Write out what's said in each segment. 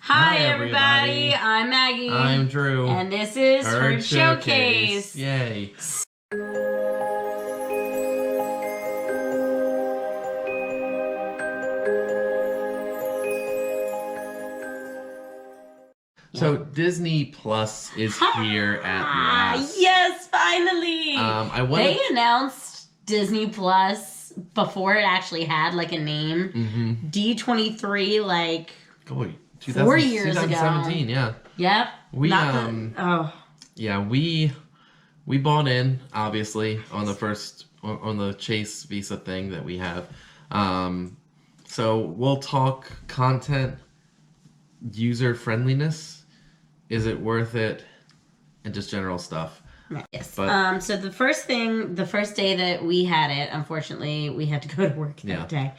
Hi everybody. I'm Maggie. I'm Drew. And this is Herd Showcase. Yay. So Disney Plus is here at last. Yes, finally. They announced Disney Plus before it actually had like a name. Mm-hmm. D23 like 4 years 2017, ago. Yeah. We we bought in obviously on the Chase Visa thing that we have. So we'll talk content, user friendliness. Is it worth it? And just general stuff. Yes. So the first day that we had it, unfortunately, we had to go to work that day.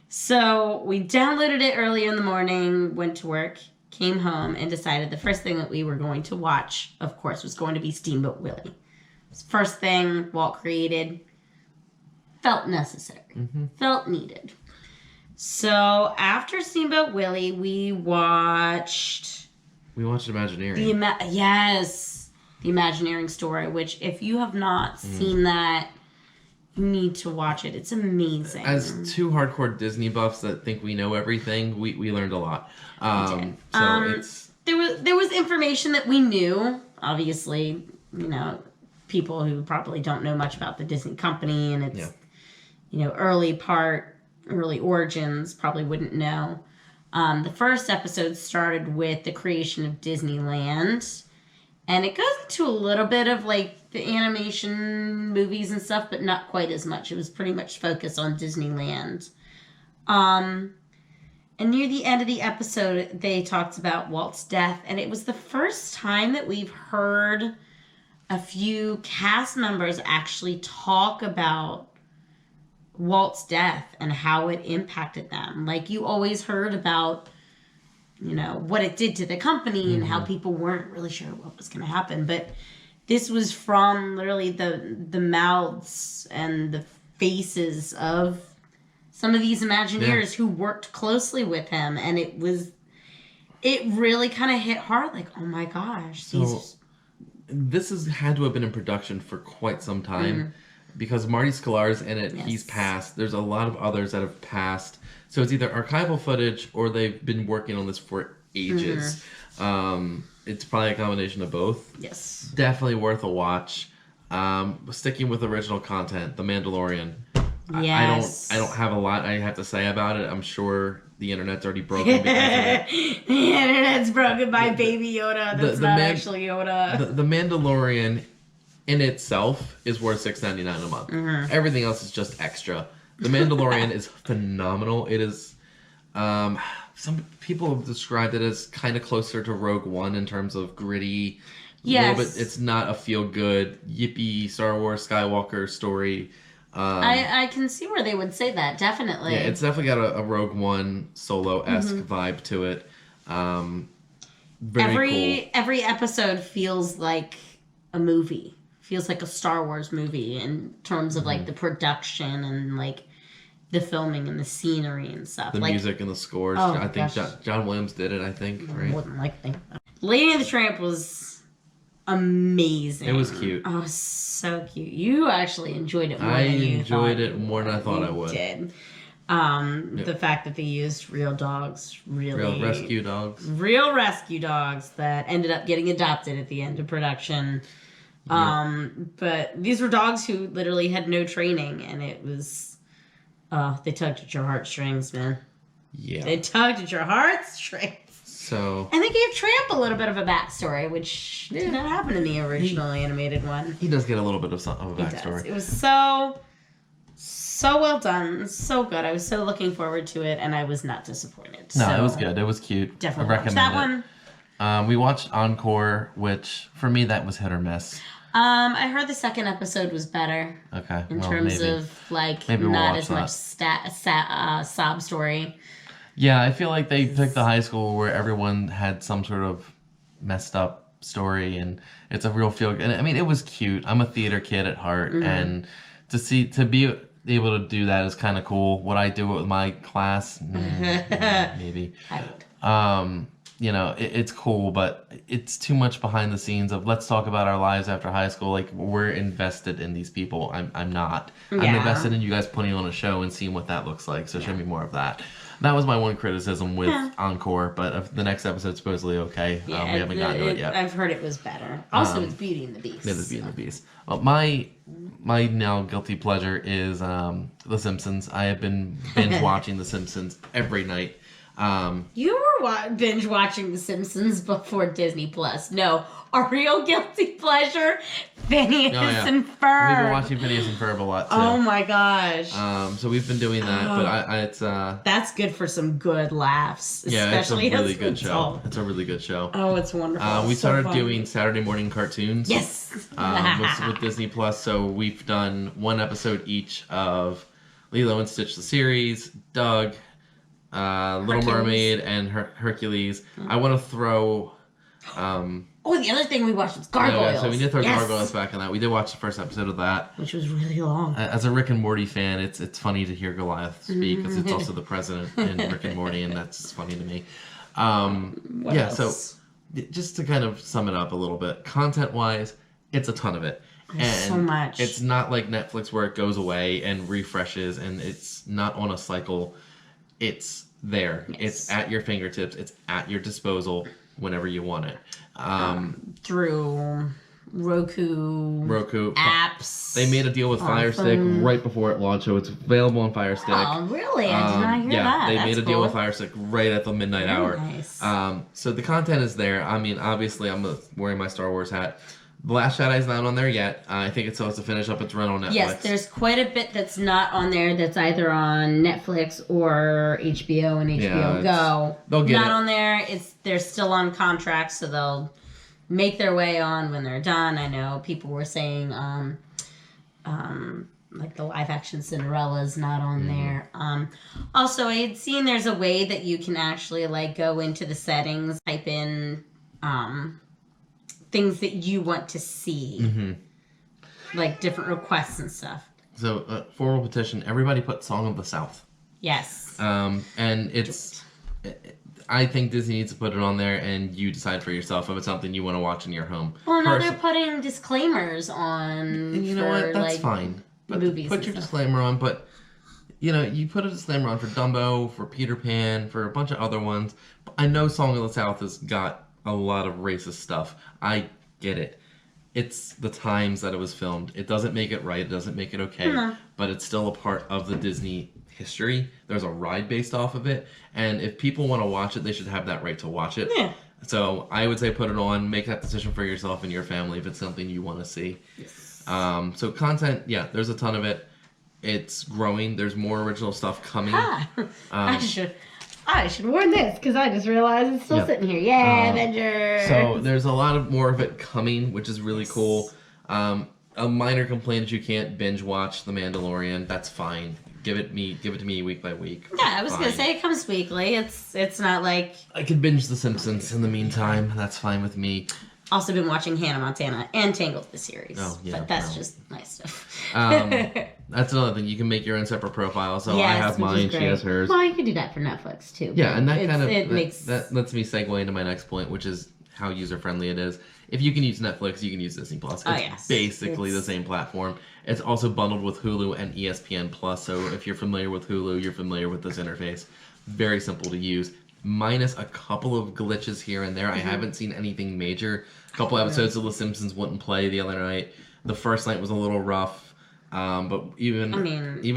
So we downloaded it early in the morning, went to work, came home, and decided the first thing that we were going to watch, of course, was going to be Steamboat Willie. First thing Walt created, felt necessary, felt needed. So after Steamboat Willie, we watched Imagineering. The Imagineering story, which if you have not seen that, you need to watch it. It's amazing. As two hardcore Disney buffs that think we know everything, we learned a lot. There was information that we knew. Obviously, people who probably don't know much about the Disney company and its early origins probably wouldn't know. The first episode started with the creation of Disneyland, and it goes into a little bit of like the animation movies and stuff, but not quite as much. It was pretty much focused on Disneyland. And near the end of the episode, they talked about Walt's death, and it was the first time that we've heard a few cast members actually talk about Walt's death and how it impacted them. Like, you always heard about, what it did to the company and how people weren't really sure what was going to happen. But this was from literally the mouths and the faces of some of these Imagineers who worked closely with him. And it really kind of hit hard. Like, oh my gosh. This has had to have been in production for quite some time. Because Marty Sklar's in it, he's passed. There's a lot of others that have passed. So it's either archival footage or they've been working on this for ages. It's probably a combination of both. Yes. Definitely worth a watch. Sticking with original content, The Mandalorian. Yes. I don't have a lot I have to say about it. I'm sure the internet's already broken because of it. The internet's broken by Baby Yoda. That's not actually Yoda. The Mandalorian in itself is worth $6.99 a month. Everything else is just extra. The Mandalorian is phenomenal. It is, some people have described it as kind of closer to Rogue One in terms of gritty. Yes. But it's not a feel-good, yippee Star Wars Skywalker story. I can see where they would say that, definitely. Yeah, it's definitely got a Rogue One Solo-esque vibe to it. Very cool. Every episode feels like a movie. Feels like a Star Wars movie in terms of like the production and like the filming and the scenery and stuff. The music and the scores. Oh, I think John Williams did it, I think. Right? More than likely. Lady and the Tramp was amazing. It was cute. Oh, so cute. You actually enjoyed it more than you I enjoyed it more than I thought I would. Did. The fact that they used real dogs, real rescue dogs. Real rescue dogs that ended up getting adopted at the end of production. But these were dogs who literally had no training, and it was, they tugged at your heartstrings, man. Yeah. They tugged at your heartstrings. So. And they gave Tramp a little bit of a backstory, which did not happen in the original animated one. He does get a little bit of a backstory. It was so well done, so good. I was so looking forward to it, and I was not disappointed. No, it was good. It was cute. Definitely I recommend that it. one. We watched Encore, which for me that was hit or miss. I heard the second episode was better. Okay. In terms of like maybe not as much sob story. Yeah, I feel like they picked the high school where everyone had some sort of messed up story, and it's a real feel. And I mean, it was cute. I'm a theater kid at heart, and to be able to do that is kind of cool. Would I do it with my class? Maybe. I would. you know, it's cool, but it's too much behind the scenes of let's talk about our lives after high school. Like, we're invested in these people. I'm not. I'm invested in you guys putting on a show and seeing what that looks like. So show me more of that. That was my one criticism with Encore, but the next episode's supposedly okay. We haven't gotten to it yet. I've heard it was better. Also, it's Beauty and the Beast. It is Beauty and the Beast. Well, my now guilty pleasure is The Simpsons. I have been binge watching The Simpsons every night. You were binge watching The Simpsons before Disney Plus. No, a real guilty pleasure, Phineas and Ferb. We've been watching Phineas and Ferb a lot too. Oh my gosh. So we've been doing that, but it's that's good for some good laughs. Especially it's a really good show. It's a really good show. Oh, it's wonderful. We started doing Saturday morning cartoons. Yes. With Disney Plus, so we've done one episode each of Lilo and Stitch the series, Doug, Little Mermaid, and Hercules. I want to throw. The other thing we watched was Gargoyles. So we did throw Gargoyles back on that. We did watch the first episode of that, which was really long. As a Rick and Morty fan, it's funny to hear Goliath speak because it's also the president in Rick and Morty, and that's funny to me. What else? So just to kind of sum it up a little bit, content-wise, it's a ton of it. There's so much. It's not like Netflix where it goes away and refreshes, and it's not on a cycle. It's there. Yes. It's at your fingertips. It's at your disposal whenever you want it. Through Roku apps. They made a deal with Fire Stick right before it launched, so it's available on Fire Stick. Oh, really? I did not hear that. Yeah, they made a deal with Fire Stick right at the midnight hour. Nice. So the content is there. I mean, obviously, I'm wearing my Star Wars hat. The Last Jedi is not on there yet. I think it's supposed to finish up its run on Netflix. Yes, there's quite a bit that's not on there that's either on Netflix or HBO and HBO Go. They'll get not it. On there. They're still on contract, so they'll make their way on when they're done. I know people were saying like the live action Cinderella's not on there. Also, I had seen there's a way that you can actually like go into the settings, type in things that you want to see, like different requests and stuff. So, formal petition, everybody put Song of the South. Yes. And it's... I think Disney needs to put it on there, and you decide for yourself if it's something you want to watch in your home. Well, no, they're putting disclaimers on. And you know what? That's fine. But movies. Put your disclaimer on, but you know, you put a disclaimer on for Dumbo, for Peter Pan, for a bunch of other ones. I know Song of the South has got a lot of racist stuff. I get it. It's the times that it was filmed. It doesn't make it right. It doesn't make it okay. But it's still a part of the Disney history. There's a ride based off of it, and if people want to watch it, they should have that right to watch it. Yeah. So I would say put it on, make that decision for yourself and your family if it's something you want to see. Yes. So content, yeah, there's a ton of it. It's growing. There's more original stuff coming. I should warn this because I just realized it's still sitting here. Yeah, Avengers. So there's a lot of more of it coming, which is really cool. A minor complaint is you can't binge watch The Mandalorian. That's fine. Give it to me week by week. Yeah, I was gonna say it comes weekly. It's not like I could binge The Simpsons in the meantime. That's fine with me. Also been watching Hannah Montana and Tangled the series. Oh yeah, but that's just my stuff. That's another thing. You can make your own separate profile. So I have mine. She has hers. Well, you could do that for Netflix too. Yeah, and that lets me segue into my next point, which is how user friendly it is. If you can use Netflix, you can use Disney Plus. It's basically the same platform. It's also bundled with Hulu and ESPN Plus. So if you're familiar with Hulu, you're familiar with this interface. Very simple to use. Minus a couple of glitches here and there. I haven't seen anything major. A couple episodes of The Simpsons wouldn't play the other night. The first night was a little rough. But even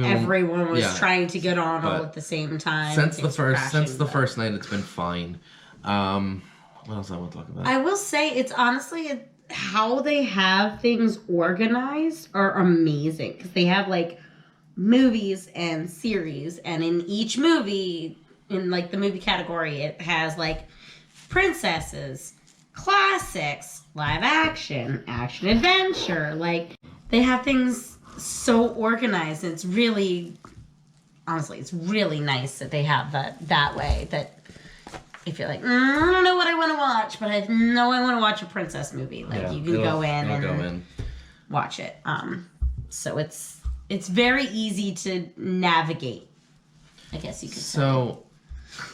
everyone was trying to get on all at the same time. Since the first night, it's been fine. What else I want to talk about? I will say it's honestly how they have things organized are amazing because they have like movies and series, and in each movie, in like the movie category, it has like princesses, classics, live action, action adventure. Like they have things so organized. It's really, honestly, it's really nice that they have that way. That if you're like, I don't know what I want to watch, but I know I want to watch a princess movie. Like you can go in and watch it. So it's very easy to navigate, I guess you could say. So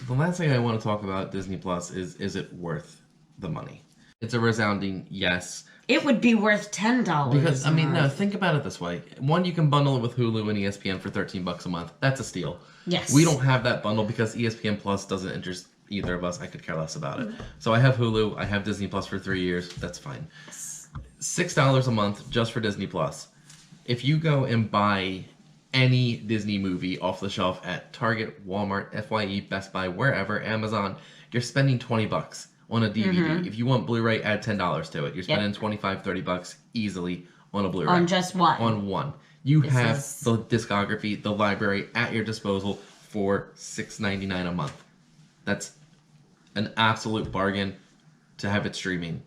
The last thing I want to talk about Disney Plus is it worth the money? It's a resounding yes. It would be worth $10. Because, I mean, no, think about it this way. One, you can bundle it with Hulu and ESPN for $13 a month. That's a steal. Yes. We don't have that bundle because ESPN Plus doesn't interest either of us. I could care less about it. So I have Hulu. I have Disney Plus for 3 years. That's fine. $6 a month just for Disney Plus. If you go and buy any Disney movie off the shelf at Target, Walmart, FYE, Best Buy, wherever, Amazon, you're spending $20 on a DVD. If you want Blu-ray, add $10 to it. You're spending $25-$30 easily on a Blu-ray. On just one. On one. You have the discography, the library at your disposal for $6.99 a month. That's an absolute bargain to have it streaming.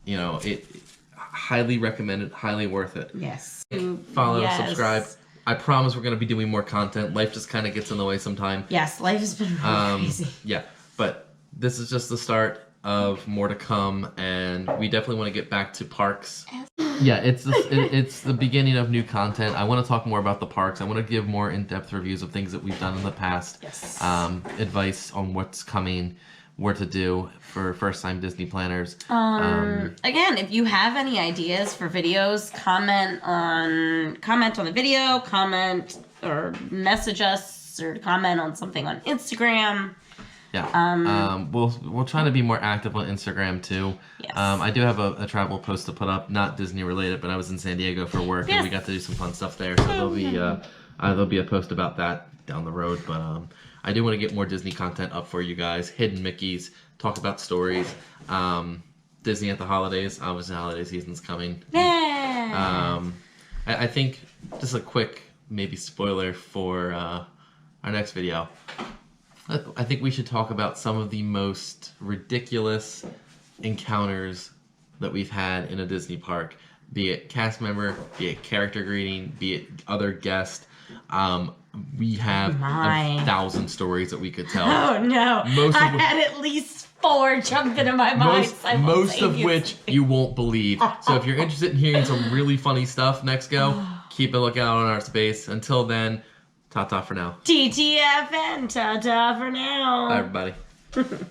You know, it highly recommended, highly worth it. Yes. Follow, subscribe. I promise we're going to be doing more content. Life just kind of gets in the way sometime. Yes, life has been really crazy. Yeah, but this is just the start of more to come, and we definitely want to get back to parks. Yeah, it's the beginning of new content. I want to talk more about the parks. I want to give more in-depth reviews of things that we've done in the past. Yes. Advice on what's coming, what to do for first-time Disney planners. Again, if you have any ideas for videos, comment on the video, comment or message us, or comment on something on Instagram. Yeah. We'll try to be more active on Instagram too. Yes. I do have a travel post to put up, not Disney related, but I was in San Diego for work and we got to do some fun stuff there. So there'll be a post about that down the road. But I do want to get more Disney content up for you guys. Hidden Mickeys, talk about stories. Disney at the holidays. Obviously, holiday season's coming. Yeah. I think just a quick maybe spoiler for our next video. I think we should talk about some of the most ridiculous encounters that we've had in a Disney park, be it cast member, be it character greeting, be it other guest. We have 1,000 stories that we could tell. Oh no! I had at least 4 jump into my mind. Most of which you won't believe. So if you're interested in hearing some really funny stuff next go, keep a lookout on our space. Until then, ta-ta for now. TTFN, ta-ta for now. Bye, everybody.